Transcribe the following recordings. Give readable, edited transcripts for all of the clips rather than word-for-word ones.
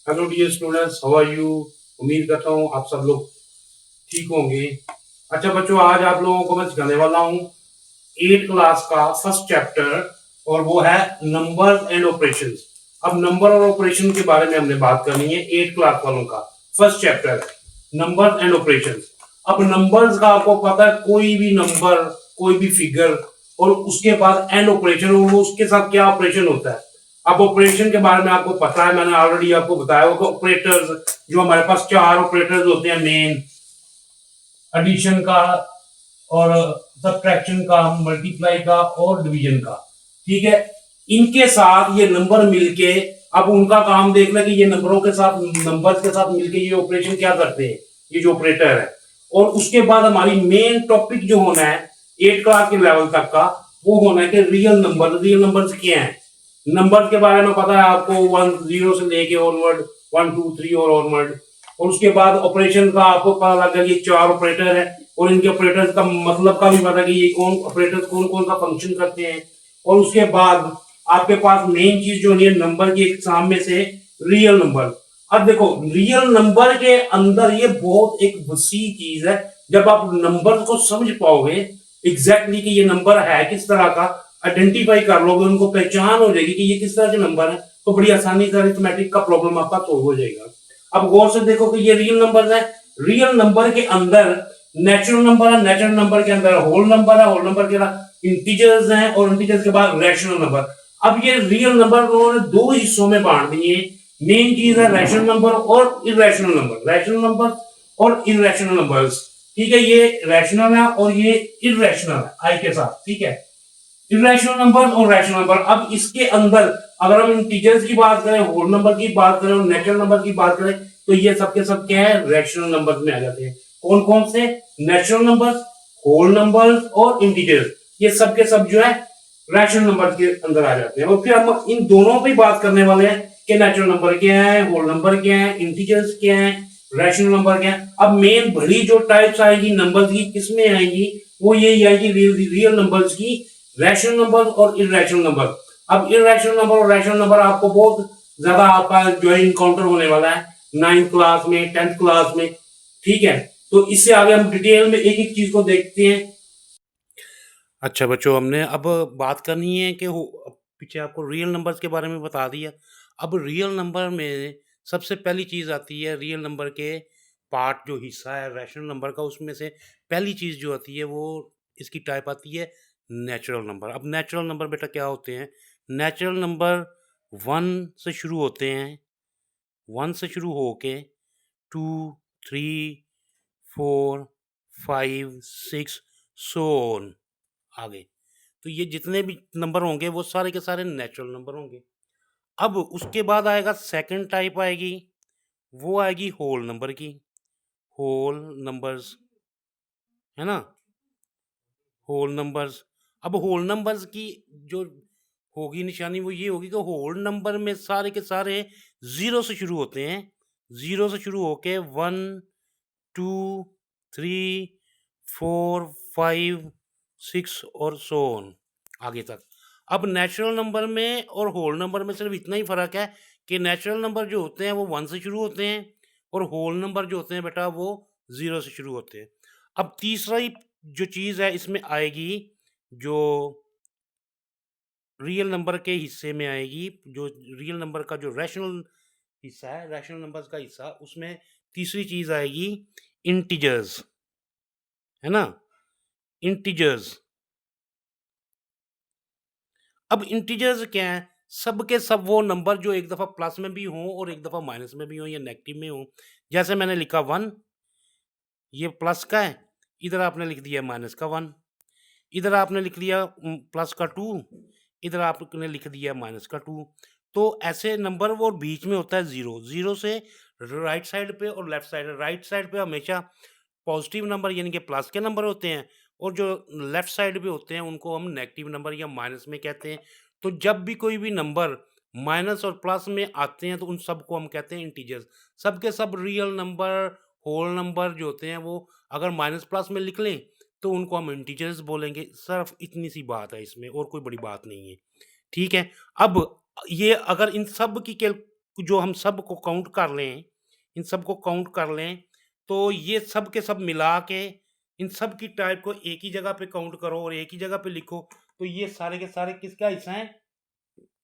Hello dear students, how are you. उम्मीद करता हूँ आप सब लोग ठीक होंगे। अच्छा बच्चों, आज आप लोगों को मैं सिखाने वाला हूँ 8 क्लास का फर्स्ट चैप्टर, और वो है नंबर्स एंड ऑपरेशंस। अब नंबर और ऑपरेशन के बारे में हमने बात करनी है। 8 क्लास वालों का फर्स्ट चैप्टर है नंबर्स एंड ऑपरेशंस। अब नंबर्स का आपको पता है, कोई भी नंबर, कोई भी फिगर, और उसके बाद एंड ऑपरेशन, वो उसके साथ क्या ऑपरेशन होता है। अब ऑपरेशन के बारे में आपको पता है, मैंने ऑलरेडी आपको बताया होगा। ऑपरेटर्स, जो हमारे पास 4 ऑपरेटर्स होते हैं मेन, एडिशन का और सब्ट्रैक्शन का, मल्टीप्लाई का और डिवीजन का। ठीक है, इनके साथ ये नंबर मिलके, अब उनका काम देखना कि ये नंबरों के साथ, नंबर्स के साथ मिलके ये ऑपरेशन क्या करते हैं, ये जो ऑपरेटर है। और उसके बाद हमारी मेन टॉपिक जो होना है 8 क्लास के लेवल तक का, वो होना है कि रियल नंबर। रियल नंबर्स क्या है, नंबर के बारे में पता है आपको, 1 0 से लेके ऑनवर्ड, 1 2 3 और ऑनवर्ड। और उसके बाद ऑपरेशन का आपको पता लग गया, ये 4 ऑपरेटर है, और इनके ऑपरेटर का मतलब का भी पता कि ये कौन ऑपरेटर कौन कौन सा फंक्शन करते हैं। और उसके बाद आपके पास मेन चीज जो है नंबर की एग्जाम में से, रियल नंबर। अब देखो, रियल नंबर के अंदर ये बहुत एक वसी चीज है। जब आप नंबर को समझ पाओगे एग्जैक्टली कि ये नंबर है किस तरह का, आइडेंटिफाई कर लोगे, उनको पहचान हो जाएगी कि ये किस तरह के नंबर है, तो बड़ी आसानी से अरिथमेटिक का प्रॉब्लम आपका सोल्व हो जाएगा। अब गौर से देखो कि ये रियल नंबर है। रियल नंबर के अंदर नेचुरल नंबर है, नेचुरल नंबर के अंदर होल नंबर है, होल नंबर के अंदर इंटीजर्स हैं, और इंटीजर्स के बाद रैशनल नंबर। अब ये रियल नंबर उन्होंने 2 हिस्सों में बांट दिए। मेन चीज है रैशनल नंबर और इरेशनल नंबर, रैशनल नंबर और इरेशनल नंबर्स। ठीक है, ये रैशनल है और ये इरेशनल है आई के साथ। ठीक है, इरेशनल नंबर और रैशनल नंबर। अब इसके अंदर अगर हम इंटीजर्स की बात करें, होल नंबर की बात करें और नेचुरल नंबर की बात करें, तो ये सबके सब क्या है, रैशनल नंबर में आ जाते हैं। कौन कौन से, नेचुरल नंबर, होल नंबर और इंटीजर्स, ये सबके सब जो है रैशनल नंबर के अंदर आ जाते हैं। और फिर हम इन दोनों पे बात करने वाले हैं कि नेचुरल नंबर क्या है, होल नंबर क्या है, इंटीजर्स क्या है, रैशनल नंबर क्या है। अब मेन बड़ी जो टाइप्स आएगी नंबर की, किसमें आएगी, वो यही आएगी रियल नंबर्स की, रैशनल नंबर और इरेशनल नंबर। अब इरेशनल नंबर और रैशनल नंबर आपको बहुत ज्यादा आपका जो है इनकाउंटर होने वाला है 9th क्लास में, 10th क्लास में। ठीक है, तो इससे आगे हम डिटेल में एक एक चीज को देखते हैं। अच्छा बच्चों, हमने अब बात करनी है कि पीछे आपको रियल नंबर्स के बारे में बता दिया। अब रियल नंबर में सबसे पहली चीज़ आती है, रियल नंबर के पार्ट जो हिस्सा है रैशनल नंबर का, उसमें से पहली चीज़ जो आती है वो इसकी टाइप आती है नेचुरल नंबर। अब नेचुरल नंबर बेटा क्या होते हैं, नेचुरल नंबर 1 से शुरू होते हैं, 1 से शुरू होके 2 3 4 5 6 सो ऑन आगे। तो ये जितने भी नंबर होंगे वो सारे के सारे नेचुरल नंबर होंगे। अब उसके बाद आएगा सेकंड टाइप आएगी, वो आएगी होल नंबर की, होल नंबर्स, है ना, होल नंबर्स। अब होल नंबर्स की जो होगी निशानी वो ये होगी कि होल नंबर में सारे के सारे जीरो से शुरू होते हैं, जीरो से शुरू होके 1 2 3 4 5 6 और सो ऑन आगे तक। अब नेचुरल नंबर में और होल नंबर में सिर्फ इतना ही फ़र्क है कि नेचुरल नंबर जो होते हैं वो 1 से शुरू होते हैं, और होल नंबर जो होते हैं बेटा वो 0 से शुरू होते हैं। अब तीसरा ही जो चीज़ है इसमें आएगी, जो रियल नंबर के हिस्से में आएगी, जो रियल नंबर का जो रैशनल हिस्सा है, रैशनल नंबर्स का हिस्सा, उसमें तीसरी चीज़ आएगी इंटीजर्स, है ना, इंटीजर्स। अब इंटीजर्स क्या है, सब के सब वो नंबर जो एक दफ़ा प्लस में भी हों और एक दफ़ा माइनस में भी हों या नेगेटिव में हों। जैसे मैंने लिखा 1, ये प्लस का है, इधर आपने लिख दिया माइनस का 1, इधर आपने लिख लिया प्लस का 2, इधर आपने लिख दिया माइनस का 2। तो ऐसे नंबर वो बीच में होता है 0, 0 से राइट साइड पे और लेफ्ट साइड, राइट साइड पे हमेशा पॉजिटिव नंबर यानी कि प्लस के नंबर होते हैं, और जो लेफ्ट साइड पे होते हैं उनको हम नेगेटिव नंबर या माइनस में कहते हैं। तो जब भी कोई भी नंबर माइनस और प्लस में आते हैं तो उन सबको हम कहते हैं इंटीजर्स। सब के सब रियल नंबर, होल नंबर जो होते हैं वो अगर माइनस प्लस में लिख लें तो उनको हम इंटीजर्स बोलेंगे। सिर्फ इतनी सी बात है इसमें, और कोई बड़ी बात नहीं है। ठीक है, अब ये अगर इन सब की जो हम सबको काउंट कर लें, इन सबको काउंट कर लें, तो ये सब के सब मिला के इन सब की टाइप को एक ही जगह पे काउंट करो और एक ही जगह पे लिखो, तो ये सारे के सारे किसका हिस्सा है?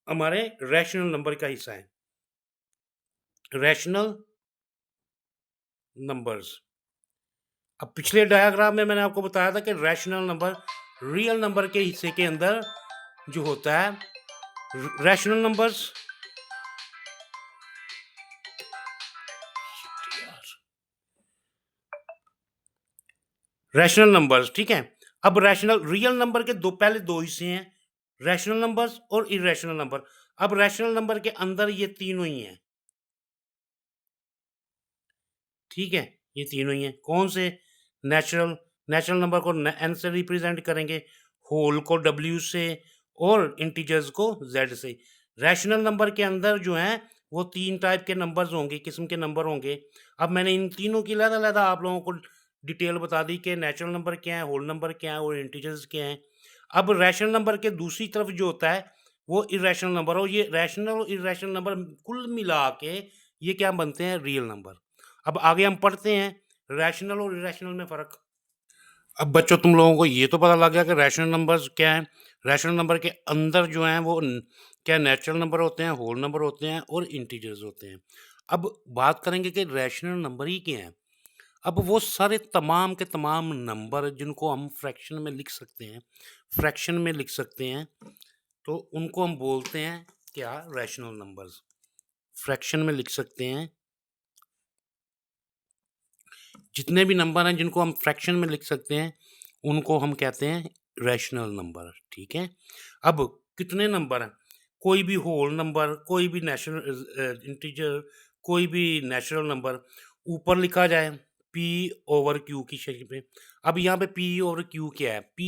हमारे रैशनल नंबर का हिस्सा है, रैशनल नंबर्स। अब पिछले डायग्राम में मैंने आपको बताया था कि रैशनल नंबर रियल नंबर के हिस्से के अंदर जो होता है, रैशनल नंबर्स रैशनल नंबर्स, ठीक है। अब रैशनल रियल नंबर के पहले दो हिस्से हैं, रैशनल नंबर्स और इरेशनल नंबर। अब रैशनल नंबर के अंदर ये तीनों ही हैं, ठीक है, ये तीनों ही हैं। कौन से? नेचुरल नेचुरल नंबर को n से रिप्रेजेंट करेंगे, होल को w से और इंटीजर्स को z से। रैशनल नंबर के अंदर जो है वो तीन टाइप के नंबर्स होंगे, किस्म के नंबर होंगे। अब मैंने इन तीनों की अलग-अलग आप लोगों को डिटेल बता दी कि नेचुरल नंबर क्या है, होल नंबर क्या है और इंटीजर्स क्या हैं। अब रैशनल नंबर के दूसरी तरफ जो होता है वो इरेशनल नंबर, और ये रैशनल और इरेशनल नंबर कुल मिला के ये क्या बनते हैं? Real number. अब आगे हम पढ़ते हैं रैशनल और इरेशनल में फ़र्क। अब बच्चों तुम लोगों को ये तो पता लग गया कि रैशनल नंबर्स क्या हैं। रैशनल नंबर के अंदर जो हैं वो क्या नेचुरल नंबर होते हैं, होल नंबर होते हैं और इंटीजर्स होते हैं। अब बात करेंगे कि रैशनल नंबर ही क्या हैं। अब वो सारे तमाम के तमाम नंबर जिनको हम फ्रैक्शन में लिख सकते हैं, फ्रैक्शन में लिख सकते हैं, तो उनको हम बोलते हैं क्या? Rational numbers. फ्रैक्शन में लिख सकते हैं, जितने भी नंबर हैं जिनको हम फ्रैक्शन में लिख सकते हैं उनको हम कहते हैं रैशनल नंबर, ठीक है। अब कितने नंबर हैं? कोई भी होल नंबर, कोई भी नेचुरल इंटीजर, कोई भी नेचुरल नंबर ऊपर लिखा जाए p ओवर q की शक्ल पे। अब यहाँ पे p ओवर q क्या है? p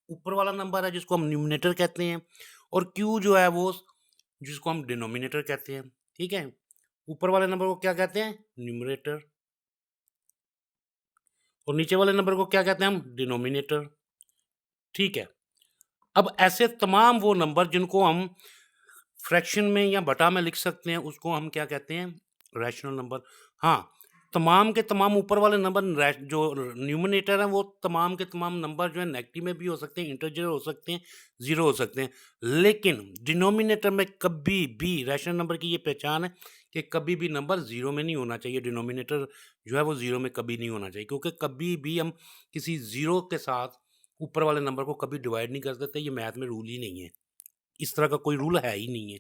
ऊपर वाला नंबर है जिसको हम न्यूमरेटर कहते हैं, और q जो है वो जिसको हम डिनोमिनेटर कहते हैं, ठीक है। ऊपर वाले नंबर को क्या कहते हैं? न्यूमरेटर, और नीचे वाले नंबर को क्या कहते हैं हम? डिनोमिनेटर, ठीक है। अब ऐसे तमाम वो नंबर जिनको हम फ्रैक्शन में या बटा में लिख सकते हैं उसको हम क्या कहते हैं? Rational number. हाँ, तमाम के तमाम ऊपर वाले नंबर जो न्यूमरेटर हैं वो तमाम के तमाम नंबर जो है नेगेटिव में भी हो सकते हैं, इंटीजर हो सकते हैं, जीरो हो सकते हैं, लेकिन डिनोमिनेटर में कभी भी रैशनल नंबर की ये पहचान है कि कभी भी नंबर जीरो में नहीं होना चाहिए। डिनोमिनेटर जो है वो जीरो में कभी नहीं होना चाहिए, क्योंकि कभी भी हम किसी जीरो के साथ ऊपर वाले नंबर को कभी डिवाइड नहीं कर सकते। ये मैथ में रूल ही नहीं है, इस तरह का कोई रूल है ही नहीं है।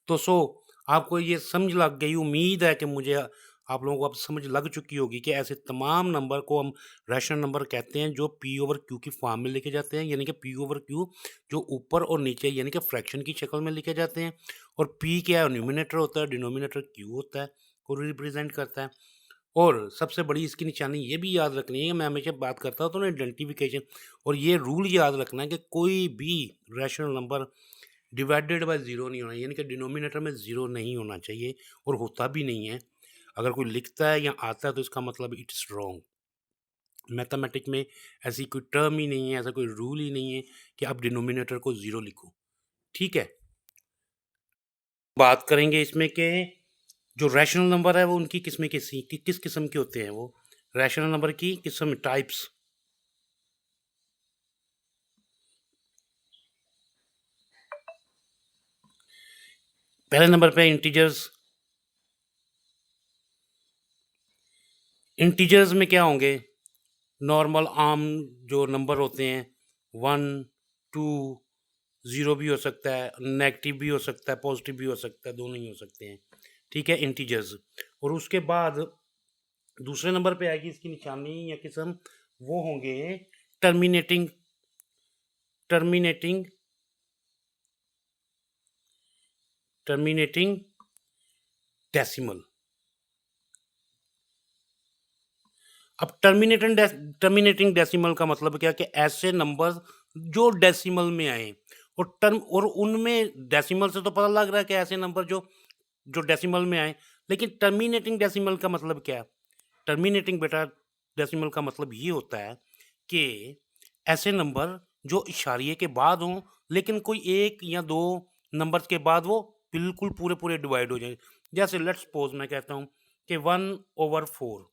तो आपको ये समझ लग गई, उम्मीद है कि मुझे आप लोगों को अब समझ लग चुकी होगी कि ऐसे तमाम नंबर को हम रैशनल नंबर कहते हैं जो p ओवर q की फॉर्म में लिखे जाते हैं, यानी कि p ओवर q जो ऊपर और नीचे यानी कि फ्रैक्शन की शक्ल में लिखे जाते हैं। और p क्या है? न्यूमरेटर होता है, डिनोमिनेटर q होता है, को रिप्रेजेंट करता है। और सबसे बड़ी इसकी निशानी ये भी याद रखनी है, मैं हमेशा बात करता हूँ तो ना आइडेंटिफिकेशन, और ये रूल याद रखना है कि कोई भी rational number divided by zero नहीं होना, यानी कि डिनोमिनेटर में ज़ीरो नहीं होना चाहिए, और होता भी नहीं है। अगर कोई लिखता है या आता है तो इसका मतलब इट इज़ रॉन्ग। मैथमेटिक में ऐसी कोई टर्म ही नहीं है, ऐसा कोई रूल ही नहीं है कि आप डिनोमिनेटर को ज़ीरो लिखो, ठीक है। बात करेंगे इसमें कि जो रैशनल नंबर है वो उनकी किस्में किस किस्म के होते हैं। वो रैशनल नंबर की किस्म टाइप्स, पहले नंबर पे इंटीजर्स। इंटीजर्स में क्या होंगे? नॉर्मल आम जो नंबर होते हैं, 1 2 0 भी हो सकता है, नेगेटिव भी हो सकता है, पॉजिटिव भी हो सकता है, दोनों ही हो सकते हैं, ठीक है, इंटीजर्स। और उसके बाद दूसरे नंबर पे आएगी इसकी निशानी या किस्म, वो होंगे टर्मिनेटिंग टर्मिनेटिंग टर्मिनेटिंग डेसिमल। अब टर्मिनेटिंग डेसिमल का मतलब क्या? कि ऐसे नंबर जो डेसिमल में आए, और उनमें डेसिमल से तो पता लग रहा है कि ऐसे नंबर जो जो डेसिमल में आए, लेकिन टर्मिनेटिंग डेसिमल का मतलब क्या है? टर्मिनेटिंग बेटा डेसिमल का मतलब ये होता है कि ऐसे नंबर जो इशारिये के बाद हों, लेकिन कोई एक या दो नंबर्स के बाद वो बिल्कुल पूरे पूरे डिवाइड हो जाए। जैसे लेट्स सपोज मैं कहता हूँ कि 1/4।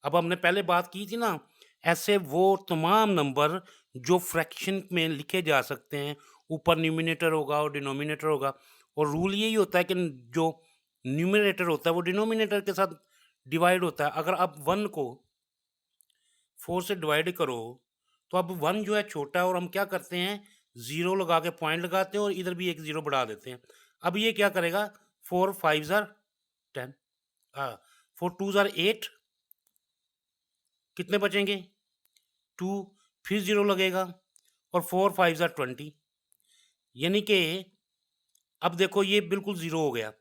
अब हमने पहले बात की थी ना, ऐसे वो तमाम नंबर जो फ्रैक्शन में लिखे जा सकते हैं, ऊपर न्यूमरेटर होगा और डिनोमिनेटर होगा, और रूल यही होता है कि जो न्यूमरेटर होता है वो डिनोमिनेटर के साथ डिवाइड होता है। अगर आप 1 को 4 से डिवाइड करो तो अब 1 जो है छोटा है, और हम क्या करते हैं, 0 लगा के पॉइंट लगाते हैं और इधर भी एक 0 बढ़ा देते हैं। अब ये क्या करेगा, 4 5 आर 10, 4 2 आर 8, कितने बचेंगे 2, फिर 0 लगेगा, और 4 5 आर 20, यानी कि अब देखो ये बिल्कुल 0 हो गया।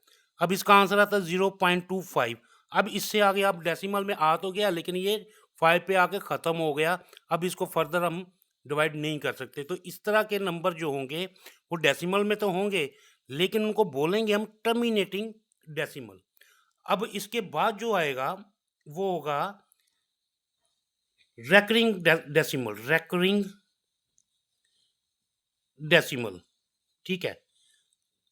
अब इसका आंसर आता है 0.25। अब इससे आगे आप डेसिमल में आ तो गया, लेकिन ये 5 पे आके ख़त्म हो गया। अब इसको फर्दर हम डिवाइड नहीं कर सकते। तो इस तरह के नंबर जो होंगे वो डेसिमल में तो होंगे, लेकिन उनको बोलेंगे हम टर्मिनेटिंग डेसिमल। अब इसके बाद जो आएगा वो होगा रेकरिंग डेसिमल, ठीक है।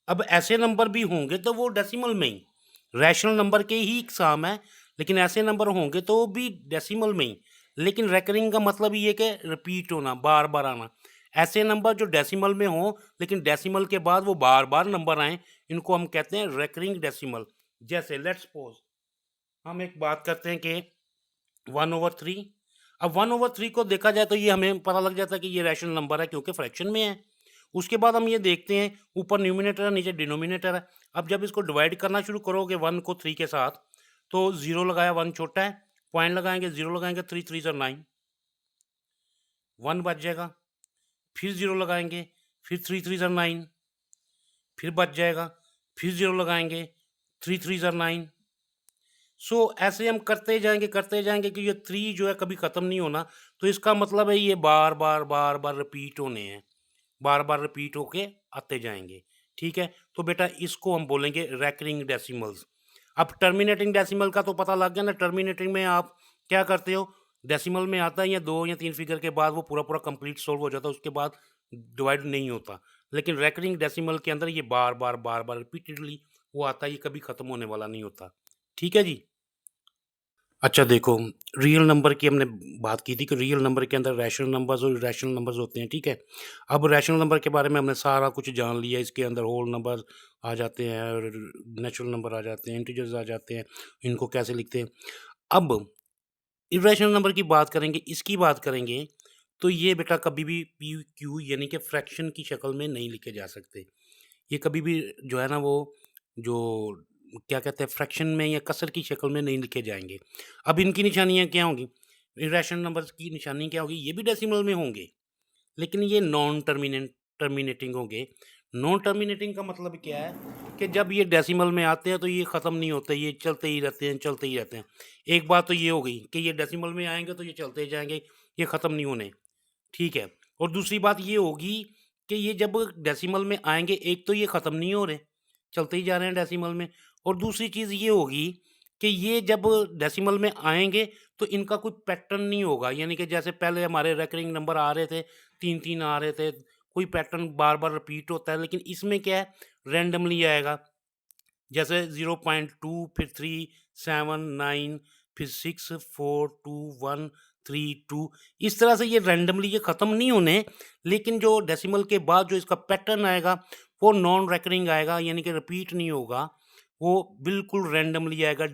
अब ऐसे नंबर भी होंगे तो वो डेसिमल में ही, रैशनल नंबर के ही इकसाम है, लेकिन ऐसे नंबर होंगे तो वो भी डेसिमल में ही। लेकिन रेकरिंग का मतलब ये है कि रिपीट होना, बार बार आना। ऐसे नंबर जो डेसिमल में हो लेकिन डेसिमल के बाद वो बार बार नंबर आए, इनको हम कहते हैं रेकरिंग डेसिमल। जैसे लेट्स सपोज हम एक बात करते हैं कि 1/3। अब 1/3 को देखा जाए तो ये हमें पता लग जाता है कि ये रैशनल नंबर है क्योंकि फ्रैक्शन में है। उसके बाद हम ये देखते हैं, ऊपर न्यूमिनेटर है नीचे डिनोमिनेटर है। अब जब इसको डिवाइड करना शुरू करोगे 1 को 3 के साथ, तो 0 लगाया, 1 छोटा है, पॉइंट लगाएंगे, 0 लगाएंगे, 3 3 9, 1 बच जाएगा। फिर 0 लगाएंगे, फिर 3 3 9, फिर बच जाएगा। फिर 0 लगाएंगे, 3 3 9। सो ऐसे हम करते जाएंगे कि ये 3 जो है कभी ख़त्म नहीं होना। तो इसका मतलब है ये बार बार बार बार रिपीट होने हैं, बार बार रिपीट होके आते जाएंगे, ठीक है। तो बेटा इसको हम बोलेंगे रैकरिंग डेसिमल्स। अब टर्मिनेटिंग डेसिमल का तो पता लग गया ना, टर्मिनेटिंग में आप क्या करते हो, डेसिमल में आता है या 2 या 3 फिगर के बाद वो पूरा पूरा कंप्लीट सॉल्व हो जाता है, उसके बाद डिवाइड नहीं होता। लेकिन रैकरिंग डेसिमल के अंदर ये बार बार रिपीटेडली वो आता है, ये कभी ख़त्म होने वाला नहीं होता, ठीक है जी। अच्छा देखो, रियल नंबर की हमने बात की थी कि रियल नंबर के अंदर रैशनल नंबर्स और इरैशनल नंबर्स होते हैं, ठीक है। अब रैशनल नंबर के बारे में हमने सारा कुछ जान लिया, इसके अंदर होल नंबर आ जाते हैं और नेचुरल नंबर आ जाते हैं, इंटीजर्स आ जाते हैं, इनको कैसे लिखते हैं। अब इरैशनल नंबर की बात करेंगे, इसकी बात करेंगे, तो ये बेटा कभी भी पी क्यू यानी कि फ्रैक्शन की शक्ल में नहीं लिखे जा सकते। ये कभी भी जो है ना वो जो क्या कहते हैं फ्रैक्शन में या कसर की शक्ल में नहीं लिखे जाएँगे। अब इनकी निशानियाँ क्या होंगी? इरैशनल नंबर्स की निशानी क्या होगी? ये भी डेसिमल में होंगे, लेकिन ये नॉन टर्मिनेटिंग होंगे। नॉन टर्मिनेटिंग का मतलब क्या है कि जब ये डेसिमल में आते हैं तो ये ख़त्म नहीं होते, ये चलते ही रहते हैं, चलते ही रहते हैं। एक बात तो ये हो गई कि ये डेसिमल में आएँगे तो ये चलते ही जाएँगे, ये ख़त्म नहीं होने। ठीक है। और दूसरी बात ये होगी कि ये जब डेसिमल में आएँगे, एक तो ये ख़त्म नहीं हो रहे, चलते ही जा रहे हैं डेसिमल में, और दूसरी चीज़ ये होगी कि ये जब डेसिमल में आएँगे तो इनका कोई पैटर्न नहीं होगा। यानी कि जैसे पहले हमारे रेकरिंग नंबर आ रहे थे, 3-3 आ रहे थे, कोई पैटर्न बार-बार रिपीट होता है, लेकिन इसमें क्या है रैंडमली आएगा। जैसे 0.2 फिर 3 7 9 फिर 6 4 2 1 3 2, इस तरह से ये रैंडमली ये ख़त्म नहीं होने, लेकिन जो डेसिमल के बाद जो इसका पैटर्न आएगा वो नॉन रेकरिंग आएगा, यानी कि रिपीट नहीं होगा, वो बिल्कुल रैंडमली आएगा,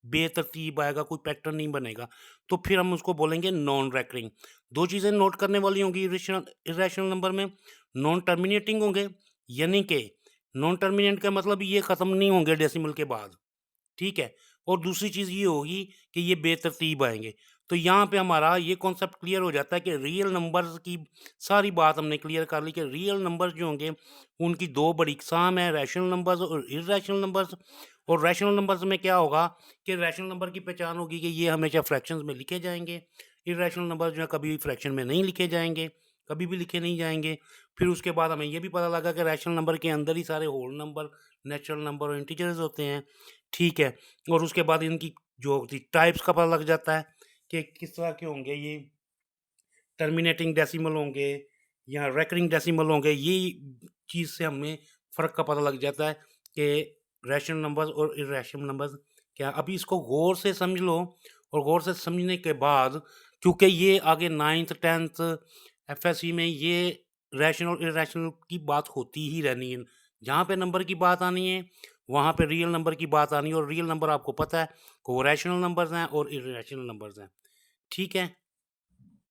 बेतरतीब आएगा, कोई पैटर्न नहीं बनेगा। तो फिर हम उसको बोलेंगे नॉन रेकरिंग। दो चीज़ें नोट करने वाली होंगी इरेशनल नंबर में, नॉन टर्मिनेटिंग होंगे, यानी कि नॉन टर्मिनेंट का मतलब ये ख़त्म नहीं होंगे डेसिमल के बाद, ठीक है? और दूसरी चीज़ ये होगी कि ये बेतरतीब आएँगे। तो यहाँ पे हमारा ये कॉन्सेप्ट क्लियर हो जाता है कि रियल नंबर्स की सारी बात हमने क्लियर कर ली कि रियल नंबर्स जो होंगे, उनकी 2 बड़ी इकसाम है, रैशनल नंबर्स और इर्रेशनल नंबर्स। और रैशनल नंबर्स में क्या होगा कि रैशनल नंबर की पहचान होगी कि ये हमेशा फ्रैक्शंस में लिखे जाएँगे। इर्रेशनल नंबर्स जो है कभी भी फ्रैक्शन में नहीं लिखे जाएँगे, कभी भी लिखे नहीं जाएँगे। फिर उसके बाद हमें ये भी पता लगा कि रैशनल नंबर के अंदर ही सारे होल नंबर, नेचुरल नंबर और इंटीजर्स होते हैं, ठीक है। और उसके बाद इनकी जो होती टाइप्स का पता लग जाता है कि किस तरह के होंगे ये, टर्मिनेटिंग डेसिमल होंगे या रेकरिंग डेसिमल होंगे। ये चीज़ से हमें फ़र्क का पता लग जाता है कि रैशनल नंबर्स और इरेशनल नंबर्स क्या, अभी इसको गौर से समझ लो। और गौर से समझने के बाद, क्योंकि ये आगे 9th 10th एफएससी में ये रैशनल इरेशनल की बात होती ही रहनी है। जहाँ पे नंबर की बात आनी है वहाँ पे रियल नंबर की बात आनी है, और रियल नंबर आपको पता है कि वो रैशनल नंबर्स हैं और इरेशनल नंबर्स हैं। ठीक है।